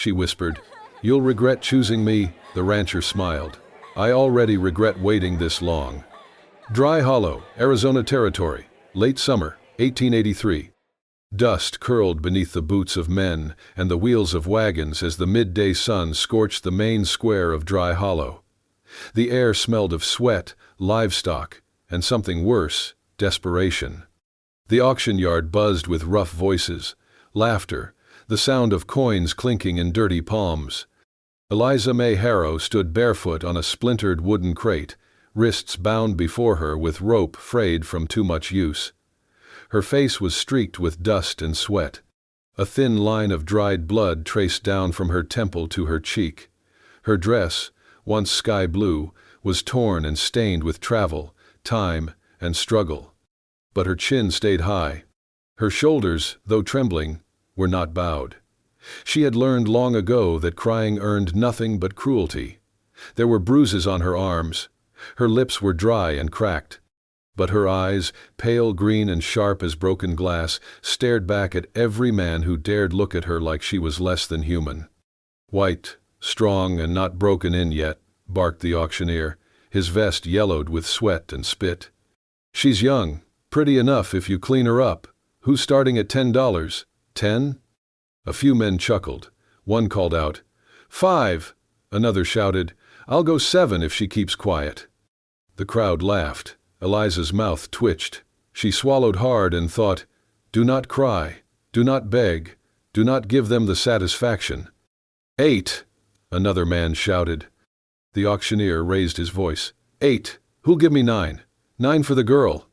she whispered. "You'll regret choosing me," the rancher smiled. "I already regret waiting this long." Dry Hollow, Arizona Territory, late summer, 1883. Dust curled beneath the boots of men and the wheels of wagons as the midday sun scorched the main square of Dry Hollow. The air smelled of sweat, livestock, and something worse, desperation. The auction yard buzzed with rough voices, laughter, the sound of coins clinking in dirty palms. Eliza May Harrow stood barefoot on a splintered wooden crate, wrists bound before her with rope frayed from too much use. Her face was streaked with dust and sweat. A thin line of dried blood traced down from her temple to her cheek. Her dress, once sky blue, was torn and stained with travel, time, and struggle. But her chin stayed high. Her shoulders, though trembling, were not bowed. She had learned long ago that crying earned nothing but cruelty. There were bruises on her arms. Her lips were dry and cracked. But her eyes, pale green and sharp as broken glass, stared back at every man who dared look at her like she was less than human. "White, strong, and not broken in yet," barked the auctioneer, his vest yellowed with sweat and spit. "She's young, pretty enough if you clean her up. Who's starting at $10? 10? A few men chuckled. One called out, "5!" Another shouted, "I'll go 7 if she keeps quiet." The crowd laughed. Eliza's mouth twitched. She swallowed hard and thought, "Do not cry, do not beg, do not give them the satisfaction." 8! Another man shouted. The auctioneer raised his voice. 8! Who'll give me 9? 9 for the girl."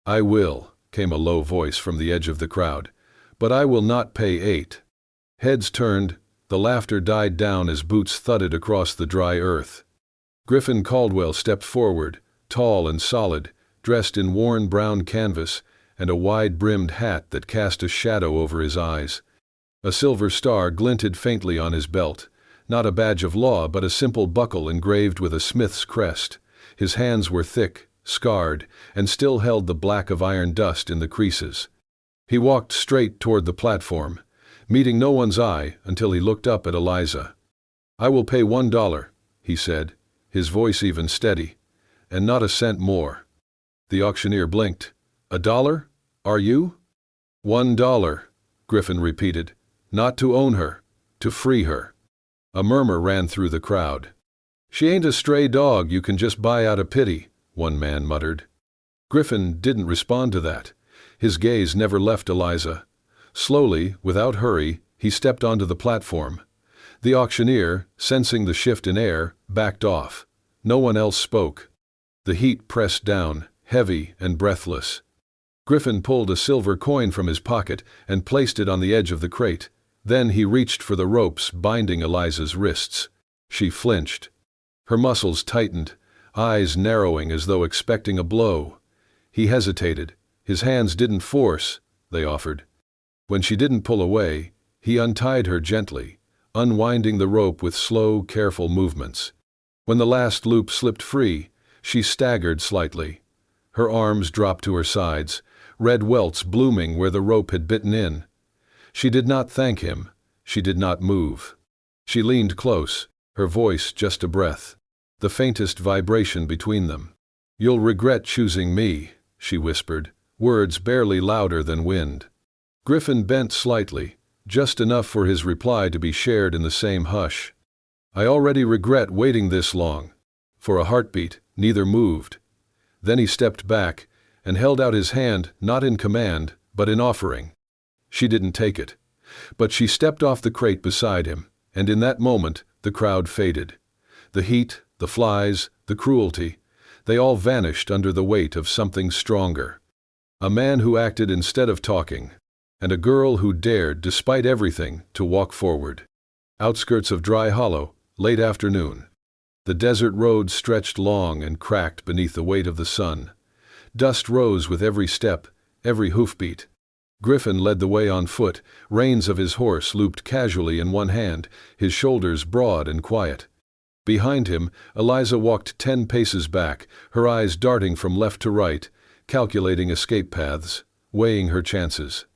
"I will," came a low voice from the edge of the crowd, "but I will not pay 8. Heads turned, the laughter died down as boots thudded across the dry earth. Griffin Caldwell stepped forward, tall and solid, dressed in worn brown canvas and a wide-brimmed hat that cast a shadow over his eyes. A silver star glinted faintly on his belt, not a badge of law but a simple buckle engraved with a smith's crest. His hands were thick, scarred, and still held the black of iron dust in the creases. He walked straight toward the platform, meeting no one's eye until he looked up at Eliza. "I will pay $1, he said, his voice even steady, "and not a cent more." The auctioneer blinked. $1? Are you?" $1, Griffin repeated. "Not to own her, to free her." A murmur ran through the crowd. "She ain't a stray dog you can just buy out of pity," one man muttered. Griffin didn't respond to that. His gaze never left Eliza. Slowly, without hurry, he stepped onto the platform. The auctioneer, sensing the shift in air, backed off. No one else spoke. The heat pressed down, heavy and breathless. Griffin pulled a silver coin from his pocket and placed it on the edge of the crate. Then he reached for the ropes binding Eliza's wrists. She flinched. Her muscles tightened, eyes narrowing as though expecting a blow. He hesitated. His hands didn't force, they offered. When she didn't pull away, he untied her gently, unwinding the rope with slow, careful movements. When the last loop slipped free, she staggered slightly. Her arms dropped to her sides, red welts blooming where the rope had bitten in. She did not thank him. She did not move. She leaned close, her voice just a breath, the faintest vibration between them. "You'll regret choosing me," she whispered, words barely louder than wind. Griffin bent slightly, just enough for his reply to be shared in the same hush. "I already regret waiting this long." For a heartbeat, neither moved. Then he stepped back and held out his hand, not in command, but in offering. She didn't take it. But she stepped off the crate beside him, and in that moment the crowd faded. The heat, the flies, the cruelty, they all vanished under the weight of something stronger. A man who acted instead of talking, and a girl who dared, despite everything, to walk forward. Outskirts of Dry Hollow, late afternoon. The desert road stretched long and cracked beneath the weight of the sun. Dust rose with every step, every hoofbeat. Griffin led the way on foot, reins of his horse looped casually in one hand, his shoulders broad and quiet. Behind him, Eliza walked 10 paces back, her eyes darting from left to right, calculating escape paths, weighing her chances.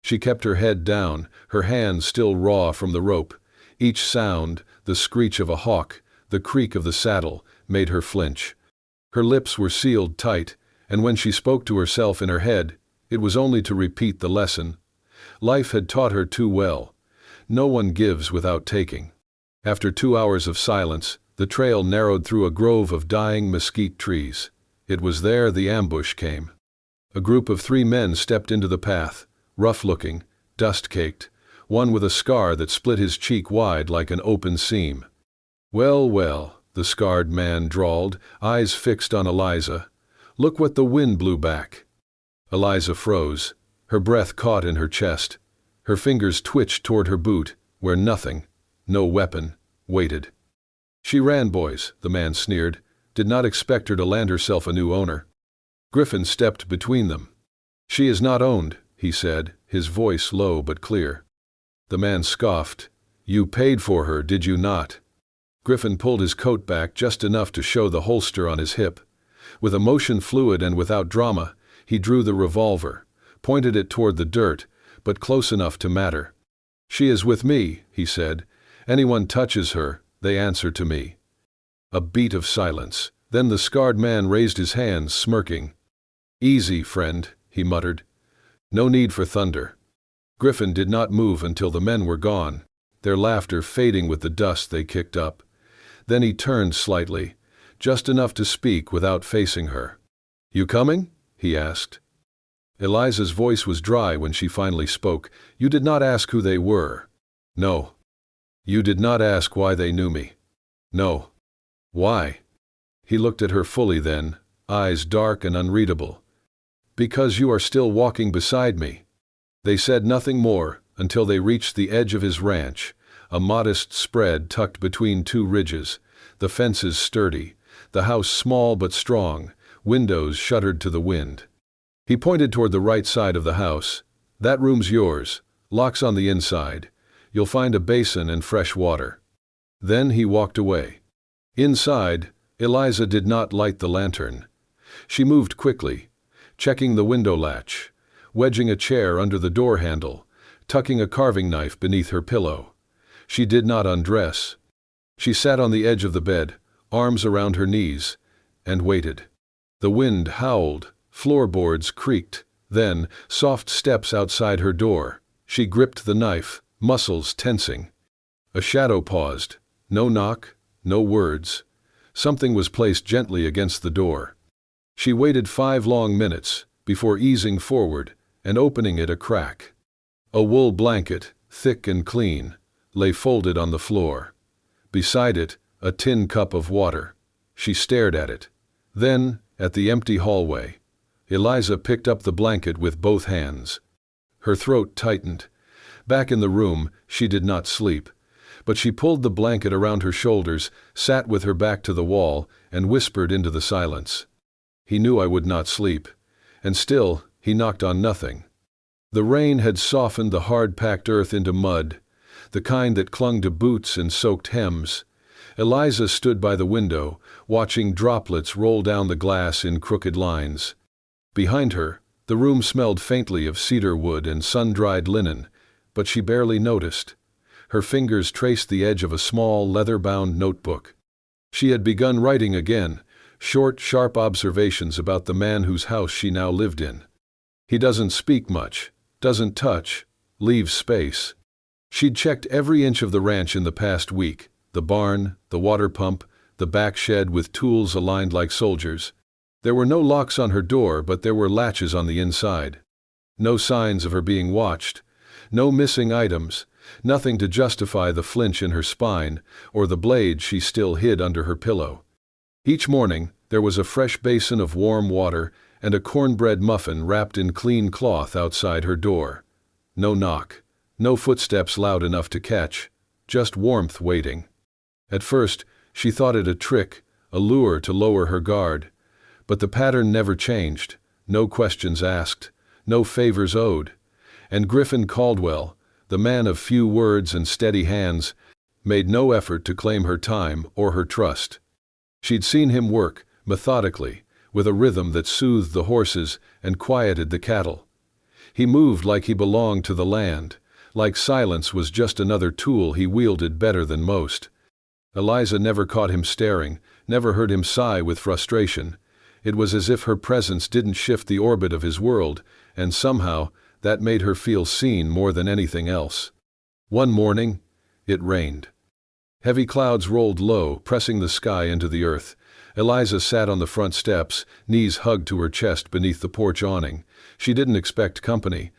She kept her head down, her hands still raw from the rope, Each sound, the screech of a hawk, the creak of the saddle, made her flinch. Her lips were sealed tight, and when she spoke to herself in her head, it was only to repeat the lesson. Life had taught her too well. No one gives without taking. After 2 hours of silence, the trail narrowed through a grove of dying mesquite trees. It was there the ambush came. A group of 3 men stepped into the path, rough-looking, dust-caked, one with a scar that split his cheek wide like an open seam. "Well, well," the scarred man drawled, eyes fixed on Eliza. "Look what the wind blew back." Eliza froze. Her breath caught in her chest. Her fingers twitched toward her boot, where nothing, no weapon, waited. "She ran, boys," the man sneered. "Did not expect her to land herself a new owner." Griffin stepped between them. "She is not owned," he said, his voice low but clear. The man scoffed. "You paid for her, did you not?" Griffin pulled his coat back just enough to show the holster on his hip. With emotion fluid and without drama, he drew the revolver, pointed it toward the dirt, but close enough to matter. "She is with me," he said. "Anyone touches her, they answer to me." A beat of silence. Then the scarred man raised his hands, smirking. "Easy, friend," he muttered. "No need for thunder." Griffin did not move until the men were gone, their laughter fading with the dust they kicked up. Then he turned slightly, just enough to speak without facing her. "You coming?" he asked. Eliza's voice was dry when she finally spoke. "You did not ask who they were." "No." "You did not ask why they knew me." "No." "Why?" He looked at her fully then, eyes dark and unreadable. "Because you are still walking beside me." They said nothing more until they reached the edge of his ranch, a modest spread tucked between 2 ridges, the fences sturdy, the house small but strong, windows shuttered to the wind. He pointed toward the right side of the house. "That room's yours, locks on the inside. You'll find a basin and fresh water." Then he walked away. Inside, Eliza did not light the lantern. She moved quickly, checking the window latch, wedging a chair under the door handle, tucking a carving knife beneath her pillow. She did not undress. She sat on the edge of the bed, arms around her knees, and waited. The wind howled, floorboards creaked, then soft steps outside her door. She gripped the knife, muscles tensing. A shadow paused. No knock, no words. Something was placed gently against the door. She waited 5 long minutes before easing forward and opening it a crack. A wool blanket, thick and clean, lay folded on the floor. Beside it, a tin cup of water. She stared at it. Then, at the empty hallway. Eliza picked up the blanket with both hands. Her throat tightened. Back in the room, she did not sleep, but she pulled the blanket around her shoulders, sat with her back to the wall, and whispered into the silence. "He knew I would not sleep, and still he knocked on nothing." The rain had softened the hard-packed earth into mud, the kind that clung to boots and soaked hems. Eliza stood by the window, watching droplets roll down the glass in crooked lines. Behind her, the room smelled faintly of cedar wood and sun-dried linen, but she barely noticed. Her fingers traced the edge of a small, leather-bound notebook. She had begun writing again, short, sharp observations about the man whose house she now lived in. He doesn't speak much, doesn't touch, leaves space. She'd checked every inch of the ranch in the past week, the barn, the water pump, the back shed with tools aligned like soldiers. There were no locks on her door, but there were latches on the inside. No signs of her being watched, no missing items, nothing to justify the flinch in her spine or the blade she still hid under her pillow. Each morning, there was a fresh basin of warm water and a cornbread muffin wrapped in clean cloth outside her door. No knock, no footsteps loud enough to catch, just warmth waiting. At first, she thought it a trick, a lure to lower her guard, but the pattern never changed, no questions asked, no favors owed, and Griffin Caldwell, the man of few words and steady hands, made no effort to claim her time or her trust. She'd seen him work, methodically, with a rhythm that soothed the horses and quieted the cattle. He moved like he belonged to the land, like silence was just another tool he wielded better than most. Eliza never caught him staring, never heard him sigh with frustration. It was as if her presence didn't shift the orbit of his world, and somehow that made her feel seen more than anything else. One morning, it rained. Heavy clouds rolled low, pressing the sky into the earth. Eliza sat on the front steps, knees hugged to her chest beneath the porch awning. She didn't expect company.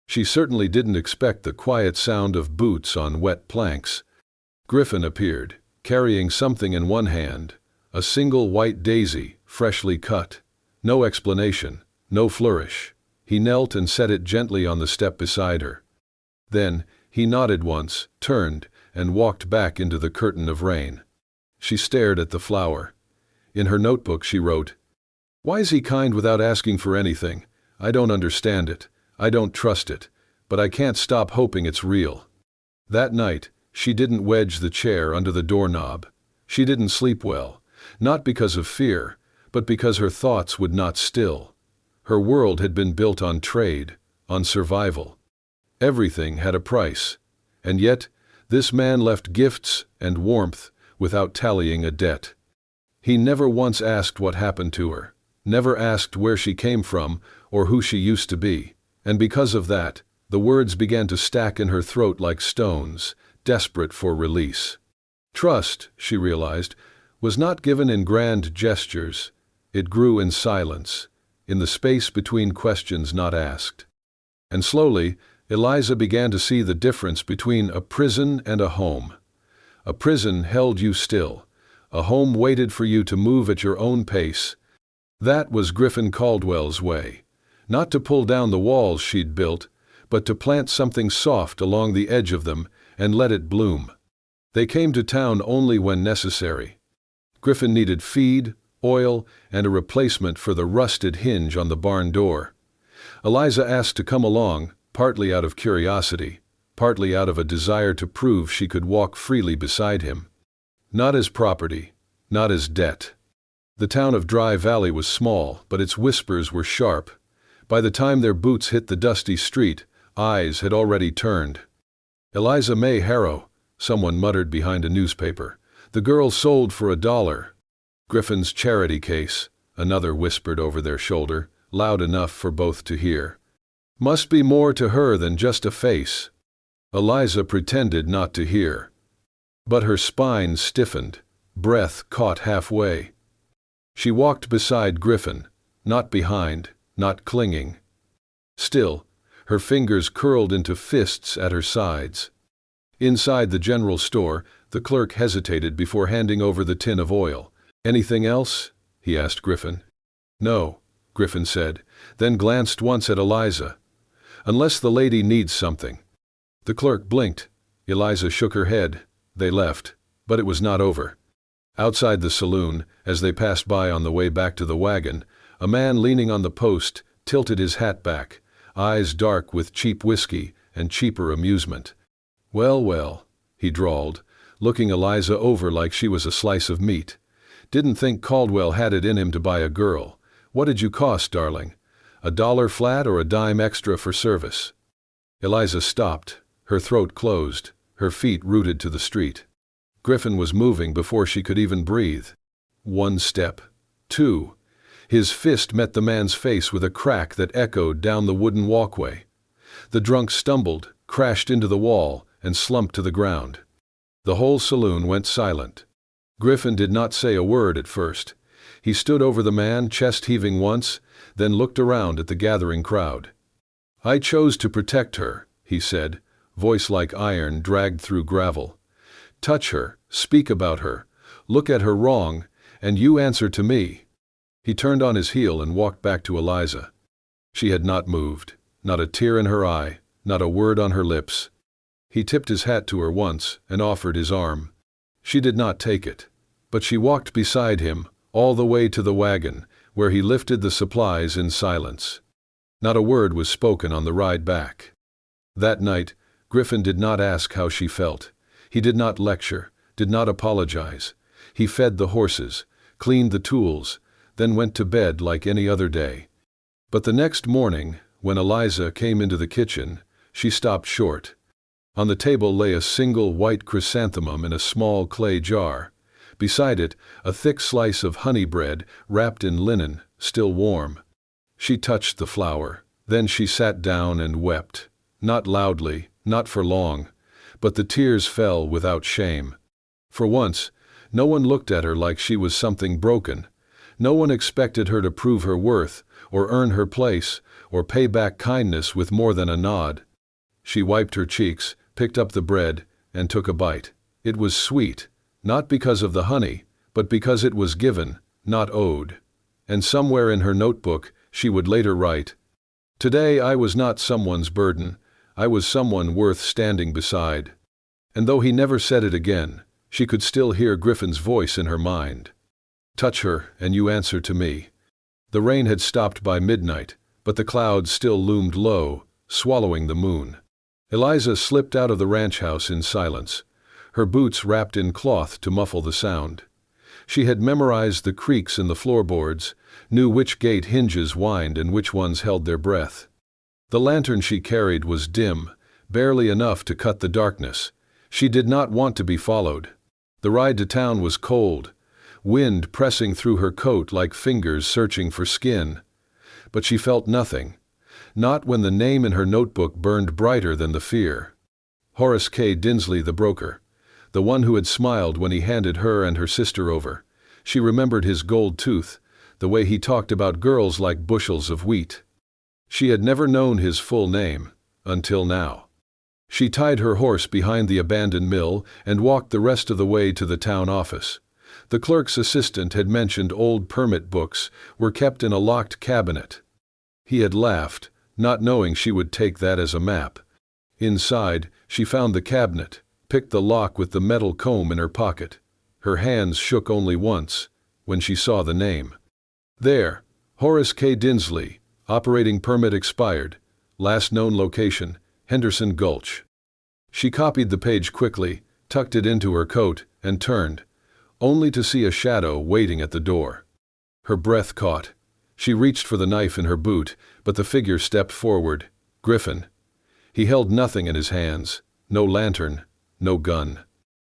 She certainly didn't expect the quiet sound of boots on wet planks. Griffin appeared, carrying something in one hand, a single white daisy, freshly cut. No explanation, no flourish. He knelt and set it gently on the step beside her. Then, he nodded once, turned, and walked back into the curtain of rain. She stared at the flower. In her notebook she wrote, "Why is he kind without asking for anything? I don't understand it. I don't trust it. But I can't stop hoping it's real." That night, she didn't wedge the chair under the doorknob. She didn't sleep well, not because of fear, but because her thoughts would not still. Her world had been built on trade, on survival. Everything had a price. And yet, this man left gifts and warmth without tallying a debt. He never once asked what happened to her, never asked where she came from or who she used to be. And because of that, the words began to stack in her throat like stones, desperate for release. Trust, she realized, was not given in grand gestures. It grew in silence, in the space between questions not asked. And slowly, Eliza began to see the difference between a prison and a home. A prison held you still. A home waited for you to move at your own pace. That was Griffin Caldwell's way. Not to pull down the walls she'd built, but to plant something soft along the edge of them and let it bloom. They came to town only when necessary. Griffin needed feed, oil, and a replacement for the rusted hinge on the barn door. Eliza asked to come along, partly out of curiosity, partly out of a desire to prove she could walk freely beside him. Not as property, not as debt. The town of Dry Valley was small, but its whispers were sharp. By the time their boots hit the dusty street, eyes had already turned. "Eliza May Harrow," someone muttered behind a newspaper. "The girl sold for $1. Griffin's charity case," another whispered over their shoulder, loud enough for both to hear. "Must be more to her than just a face." Eliza pretended not to hear. But her spine stiffened, breath caught halfway. She walked beside Griffin, not behind, not clinging. Still, her fingers curled into fists at her sides. Inside the general store, the clerk hesitated before handing over the tin of oil. "Anything else?" he asked Griffin. "No," Griffin said, then glanced once at Eliza. "Unless the lady needs something." The clerk blinked. Eliza shook her head. They left, but it was not over. Outside the saloon, as they passed by on the way back to the wagon, a man leaning on the post tilted his hat back, eyes dark with cheap whiskey and cheaper amusement. "Well, well," he drawled, looking Eliza over like she was a slice of meat. "Didn't think Caldwell had it in him to buy a girl. What did you cost, darling? $1 flat or a dime extra for service?" Eliza stopped, her throat closed, her feet rooted to the street. Griffin was moving before she could even breathe. One step. Two. His fist met the man's face with a crack that echoed down the wooden walkway. The drunk stumbled, crashed into the wall, and slumped to the ground. The whole saloon went silent. Griffin did not say a word at first. He stood over the man, chest heaving once, then looked around at the gathering crowd. "I chose to protect her," he said, voice like iron dragged through gravel. "Touch her, speak about her, look at her wrong, and you answer to me." He turned on his heel and walked back to Eliza. She had not moved, not a tear in her eye, not a word on her lips. He tipped his hat to her once and offered his arm. She did not take it, but she walked beside him all the way to the wagon, where he lifted the supplies in silence. Not a word was spoken on the ride back. That night, Griffin did not ask how she felt. He did not lecture, did not apologize. He fed the horses, cleaned the tools, then went to bed like any other day. But the next morning, when Eliza came into the kitchen, she stopped short. On the table lay a single white chrysanthemum in a small clay jar. Beside it, a thick slice of honey bread wrapped in linen, still warm. She touched the flower. Then she sat down and wept. Not loudly, not for long, but the tears fell without shame. For once, no one looked at her like she was something broken. No one expected her to prove her worth, or earn her place, or pay back kindness with more than a nod. She wiped her cheeks, picked up the bread, and took a bite. It was sweet, not because of the honey, but because it was given, not owed. And somewhere in her notebook, she would later write, "Today I was not someone's burden, I was someone worth standing beside." And though he never said it again, she could still hear Griffin's voice in her mind. "Touch her, and you answer to me." The rain had stopped by midnight, but the clouds still loomed low, swallowing the moon. Eliza slipped out of the ranch house in silence, her boots wrapped in cloth to muffle the sound. She had memorized the creaks in the floorboards, knew which gate hinges whined and which ones held their breath. The lantern she carried was dim, barely enough to cut the darkness. She did not want to be followed. The ride to town was cold, wind pressing through her coat like fingers searching for skin. But she felt nothing, not when the name in her notebook burned brighter than the fear. Horace K. Dinsley, the broker, the one who had smiled when he handed her and her sister over. She remembered his gold tooth, the way he talked about girls like bushels of wheat. She had never known his full name, until now. She tied her horse behind the abandoned mill and walked the rest of the way to the town office. The clerk's assistant had mentioned old permit books were kept in a locked cabinet. He had laughed, not knowing she would take that as a map. Inside, she found the cabinet, picked the lock with the metal comb in her pocket. Her hands shook only once, when she saw the name. There, Horace K. Dinsley, operating permit expired, last known location, Henderson Gulch. She copied the page quickly, tucked it into her coat, and turned, only to see a shadow waiting at the door. Her breath caught. She reached for the knife in her boot, but the figure stepped forward. Griffin. He held nothing in his hands, no lantern, no gun.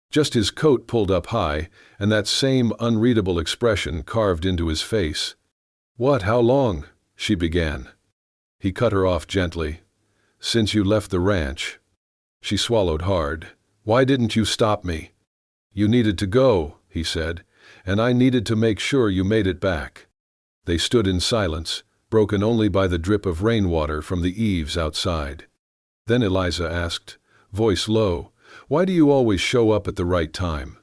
Just his coat pulled up high, and that same unreadable expression carved into his face. "What, how long?" she began. He cut her off gently. "Since you left the ranch." She swallowed hard. "Why didn't you stop me?" "You needed to go," he said, "and I needed to make sure you made it back." They stood in silence, broken only by the drip of rainwater from the eaves outside. Then Eliza asked, voice low, "Why do you always show up at the right time?"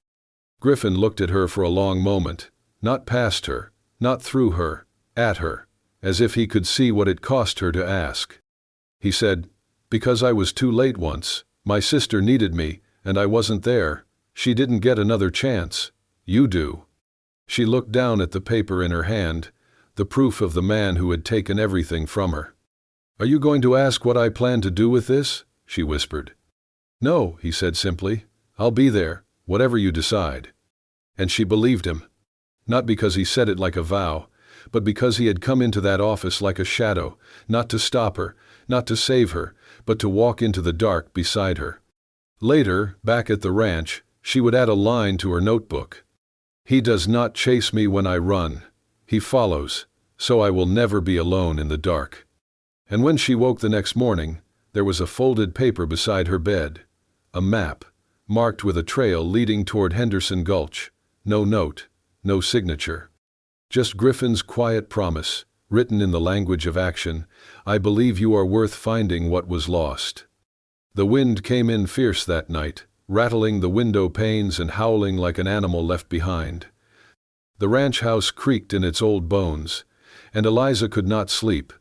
Griffin looked at her for a long moment, not past her, not through her, at her, as if he could see what it cost her to ask. He said, "Because I was too late once. My sister needed me, and I wasn't there. She didn't get another chance. You do." She looked down at the paper in her hand, the proof of the man who had taken everything from her. "Are you going to ask what I plan to do with this?" she whispered. "No," he said simply. "I'll be there, whatever you decide." And she believed him. Not because he said it like a vow, but because he had come into that office like a shadow, not to stop her, not to save her, but to walk into the dark beside her. Later, back at the ranch, she would add a line to her notebook. "He does not chase me when I run. He follows, so I will never be alone in the dark." And when she woke the next morning, there was a folded paper beside her bed. A map, marked with a trail leading toward Henderson Gulch. No note, no signature. Just Griffin's quiet promise, written in the language of action, "I believe you are worth finding what was lost." The wind came in fierce that night, rattling the window panes and howling like an animal left behind. The ranch house creaked in its old bones, and Eliza could not sleep.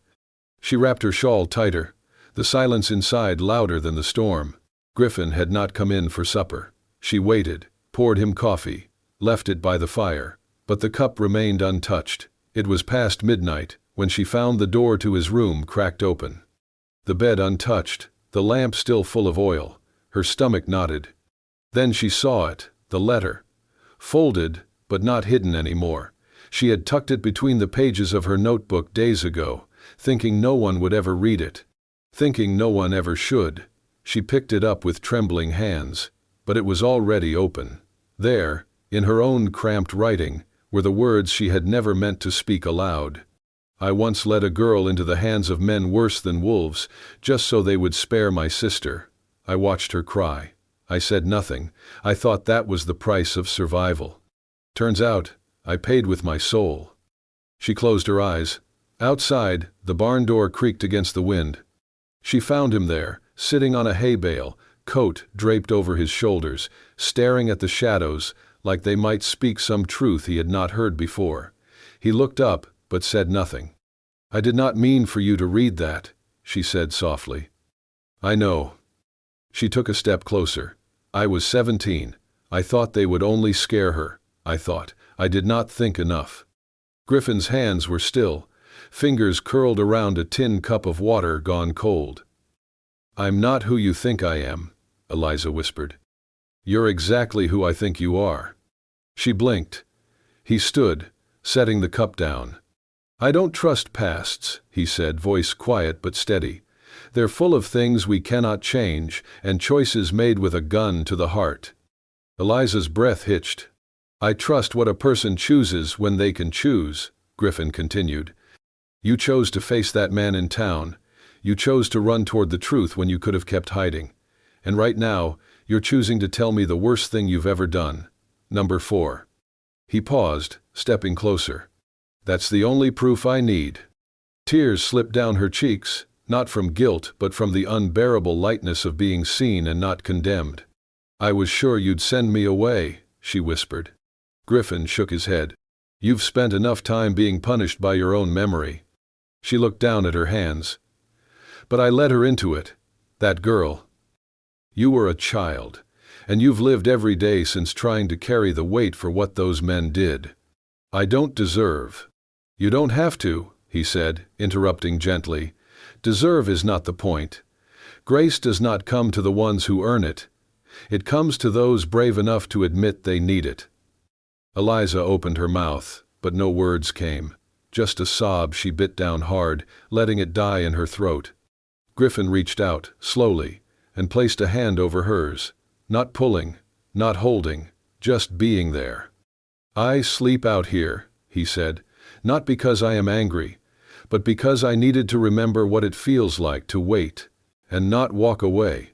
She wrapped her shawl tighter, the silence inside louder than the storm. Griffin had not come in for supper. She waited, poured him coffee, left it by the fire, but the cup remained untouched. It was past midnight when she found the door to his room cracked open. The bed untouched, the lamp still full of oil. Her stomach knotted. Then she saw it, the letter. Folded, but not hidden anymore. She had tucked it between the pages of her notebook days ago, thinking no one would ever read it, thinking no one ever should. She picked it up with trembling hands, but it was already open. There, in her own cramped writing, were the words she had never meant to speak aloud. I once led a girl into the hands of men worse than wolves, just so they would spare my sister. I watched her cry. I said nothing. I thought that was the price of survival. Turns out, I paid with my soul. She closed her eyes. Outside, the barn door creaked against the wind. She found him there, sitting on a hay bale, coat draped over his shoulders, staring at the shadows like they might speak some truth he had not heard before. He looked up, but said nothing. "I did not mean for you to read that," she said softly. "I know." She took a step closer. "I was 17. I thought they would only scare her. I did not think enough." Griffin's hands were still, fingers curled around a tin cup of water gone cold. "I'm not who you think I am," Eliza whispered. "You're exactly who I think you are." She blinked. He stood, setting the cup down. "I don't trust pasts," he said, voice quiet but steady. "They're full of things we cannot change, and choices made with a gun to the heart." Eliza's breath hitched. "I trust what a person chooses when they can choose," Griffin continued. "You chose to face that man in town. You chose to run toward the truth when you could have kept hiding. And right now, you're choosing to tell me the worst thing you've ever done. Number 4. He paused, stepping closer. "That's the only proof I need." Tears slipped down her cheeks, not from guilt but from the unbearable lightness of being seen and not condemned. "I was sure you'd send me away," she whispered. Griffin shook his head. "You've spent enough time being punished by your own memory." She looked down at her hands. "But I led her into it. That girl. You were a child, and you've lived every day since trying to carry the weight for what those men did. I don't deserve." "You don't have to," he said, interrupting gently. "Deserve is not the point. Grace does not come to the ones who earn it. It comes to those brave enough to admit they need it." Eliza opened her mouth, but no words came. Just a sob she bit down hard, letting it die in her throat. Griffin reached out, slowly, and placed a hand over hers, not pulling, not holding, just being there. "I sleep out here," he said, "not because I am angry, but because I needed to remember what it feels like to wait, and not walk away."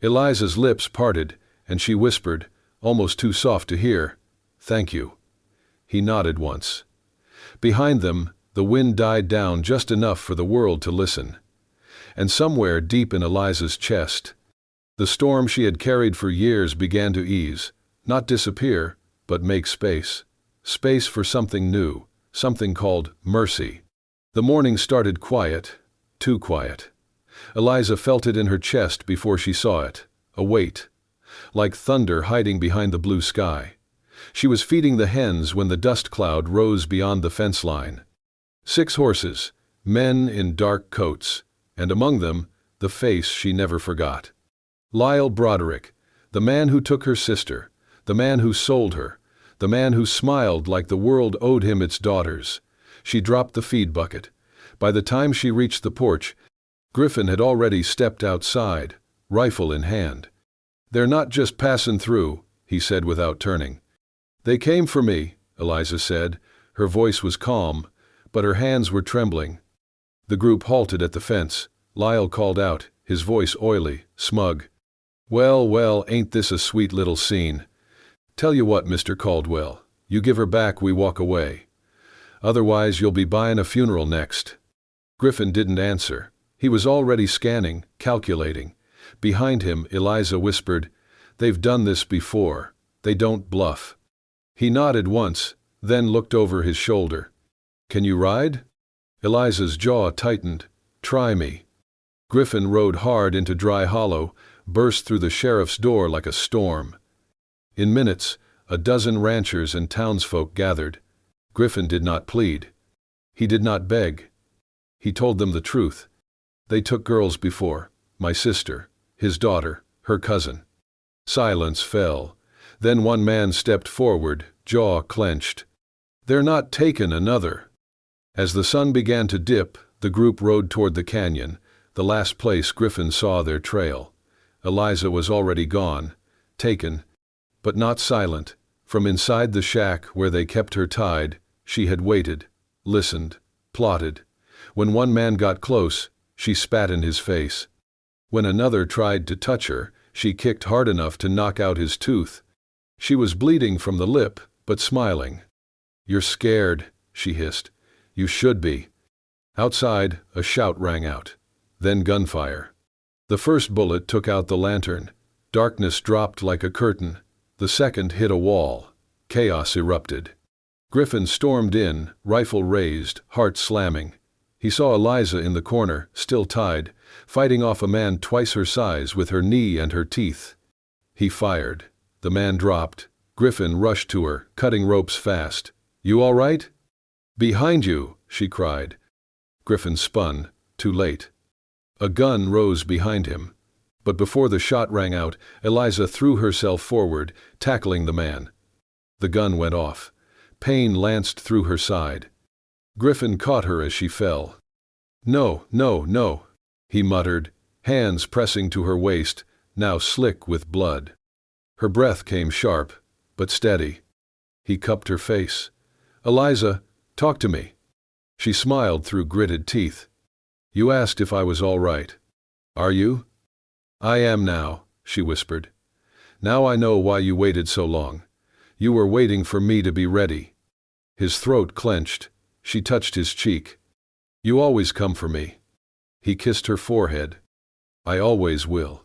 Eliza's lips parted, and she whispered, almost too soft to hear, "Thank you." He nodded once. Behind them, the wind died down just enough for the world to listen. And somewhere deep in Eliza's chest, the storm she had carried for years began to ease, not disappear, but make space. Space for something new, something called mercy. The morning started quiet, too quiet. Eliza felt it in her chest before she saw it, a weight, like thunder hiding behind the blue sky. She was feeding the hens when the dust cloud rose beyond the fence line. 6 horses, men in dark coats, and among them, the face she never forgot. Lyle Broderick, the man who took her sister, the man who sold her, the man who smiled like the world owed him its daughters. She dropped the feed bucket. By the time she reached the porch, Griffin had already stepped outside, rifle in hand. "They're not just passing through," he said without turning. "They came for me," Eliza said. Her voice was calm, but her hands were trembling. The group halted at the fence. Lyle called out, his voice oily, smug. "Well, well, ain't this a sweet little scene? Tell you what, Mr. Caldwell, you give her back, we walk away. Otherwise you'll be buying a funeral next." Griffin didn't answer. He was already scanning, calculating. Behind him, Eliza whispered, "They've done this before. They don't bluff." He nodded once, then looked over his shoulder. "Can you ride?" Eliza's jaw tightened. "Try me." Griffin rode hard into Dry Hollow, burst through the sheriff's door like a storm. In minutes, a dozen ranchers and townsfolk gathered. Griffin did not plead. He did not beg. He told them the truth. "They took girls before. My sister, his daughter, her cousin." Silence fell. Then one man stepped forward, jaw clenched. "They're not taking another." As the sun began to dip, the group rode toward the canyon, the last place Griffin saw their trail. Eliza was already gone, taken, but not silent. From inside the shack where they kept her tied, she had waited, listened, plotted. When one man got close, she spat in his face. When another tried to touch her, she kicked hard enough to knock out his tooth. She was bleeding from the lip, but smiling. "You're scared," she hissed. "You should be." Outside, a shout rang out. Then gunfire. The first bullet took out the lantern. Darkness dropped like a curtain. The second hit a wall. Chaos erupted. Griffin stormed in, rifle raised, heart slamming. He saw Eliza in the corner, still tied, fighting off a man twice her size with her knee and her teeth. He fired. The man dropped. Griffin rushed to her, cutting ropes fast. "You all right?" "Behind you!" she cried. Griffin spun, too late. A gun rose behind him. But before the shot rang out, Eliza threw herself forward, tackling the man. The gun went off. Pain lanced through her side. Griffin caught her as she fell. "No, no, no," he muttered, hands pressing to her waist, now slick with blood. Her breath came sharp, but steady. He cupped her face. "Eliza, talk to me." She smiled through gritted teeth. "You asked if I was all right. Are you?" "I am now," she whispered. "Now I know why you waited so long. You were waiting for me to be ready." His throat clenched. She touched his cheek. "You always come for me." He kissed her forehead. "I always will."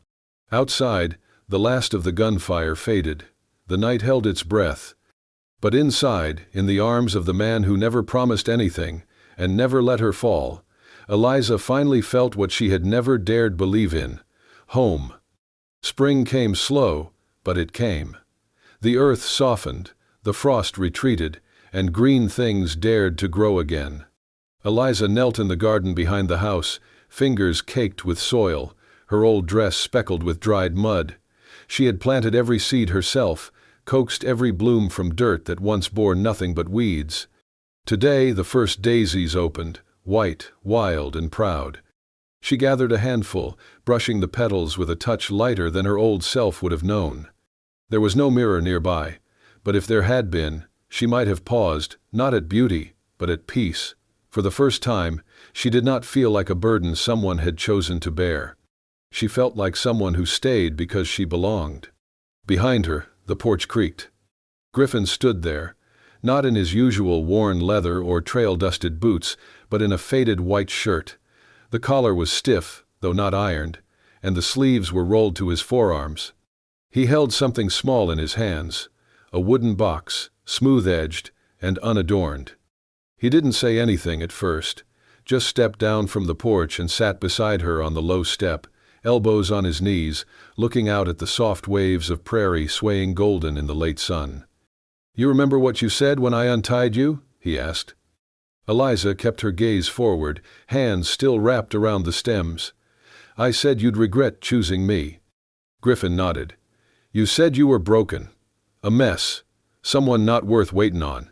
Outside, the last of the gunfire faded. The night held its breath. But inside, in the arms of the man who never promised anything and never let her fall, Eliza finally felt what she had never dared believe in: home. Spring came slow, but it came. The earth softened, the frost retreated, and green things dared to grow again. Eliza knelt in the garden behind the house, fingers caked with soil, her old dress speckled with dried mud. She had planted every seed herself, coaxed every bloom from dirt that once bore nothing but weeds. Today the first daisies opened, white, wild, and proud. She gathered a handful, brushing the petals with a touch lighter than her old self would have known. There was no mirror nearby, but if there had been, she might have paused, not at beauty, but at peace. For the first time, she did not feel like a burden someone had chosen to bear. She felt like someone who stayed because she belonged. Behind her, the porch creaked. Griffin stood there, not in his usual worn leather or trail-dusted boots, but in a faded white shirt. The collar was stiff, though not ironed, and the sleeves were rolled to his forearms. He held something small in his hands, a wooden box, smooth-edged and unadorned. He didn't say anything at first, just stepped down from the porch and sat beside her on the low step, elbows on his knees, looking out at the soft waves of prairie swaying golden in the late sun. "You remember what you said when I untied you?" he asked. Eliza kept her gaze forward, hands still wrapped around the stems. "I said you'd regret choosing me." Griffin nodded. "You said you were broken. A mess. Someone not worth waiting on."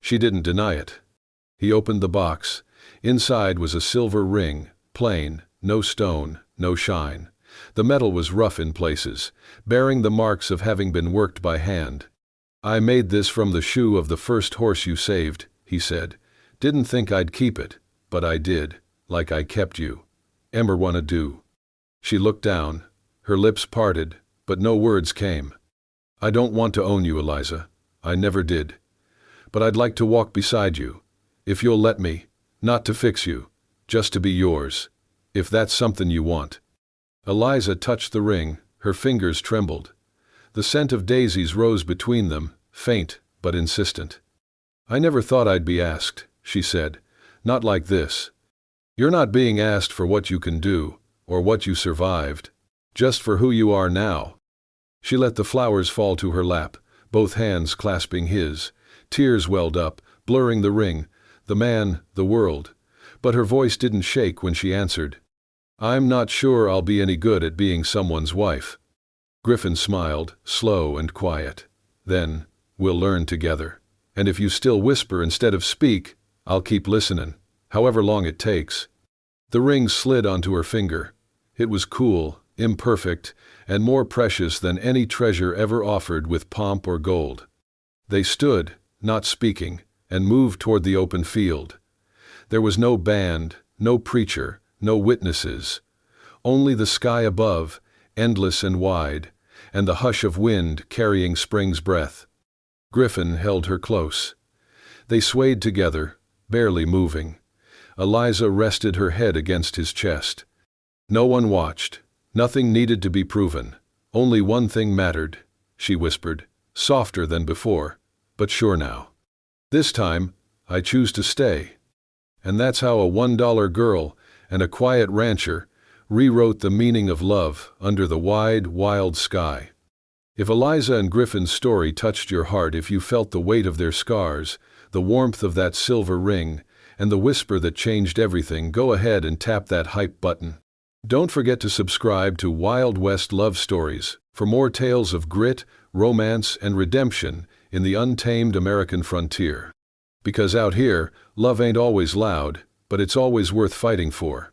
She didn't deny it. He opened the box. Inside was a silver ring, plain, no stone, no shine. The metal was rough in places, bearing the marks of having been worked by hand. "I made this from the shoe of the first horse you saved," he said. "Didn't think I'd keep it, but I did, like I kept you. Emer wanna do." She looked down, her lips parted, but no words came. "I don't want to own you, Eliza. I never did. But I'd like to walk beside you, if you'll let me, not to fix you, just to be yours, if that's something you want." Eliza touched the ring, her fingers trembled. The scent of daisies rose between them, faint but insistent. "I never thought I'd be asked," she said. "Not like this. You're not being asked for what you can do, or what you survived, just for who you are now." She let the flowers fall to her lap, both hands clasping his. Tears welled up, blurring the ring, the man, the world. But her voice didn't shake when she answered. "I'm not sure I'll be any good at being someone's wife." Griffin smiled, slow and quiet. "Then, we'll learn together. And if you still whisper instead of speak, I'll keep listening, however long it takes." The ring slid onto her finger. It was cool, imperfect, and more precious than any treasure ever offered with pomp or gold. They stood, not speaking, and moved toward the open field. There was no band, no preacher, no witnesses. Only the sky above, endless and wide, and the hush of wind carrying spring's breath. Griffin held her close. They swayed together, barely moving. Eliza rested her head against his chest. No one watched. Nothing needed to be proven. Only one thing mattered, she whispered, softer than before, but sure now. This time, I choose to stay. And that's how a $1 girl and a quiet rancher rewrote the meaning of love under the wide, wild sky. If Eliza and Griffin's story touched your heart, if you felt the weight of their scars, the warmth of that silver ring, and the whisper that changed everything, go ahead and tap that hype button. Don't forget to subscribe to Wild West Love Stories for more tales of grit, romance, and redemption in the untamed American frontier. Because out here, love ain't always loud, but it's always worth fighting for.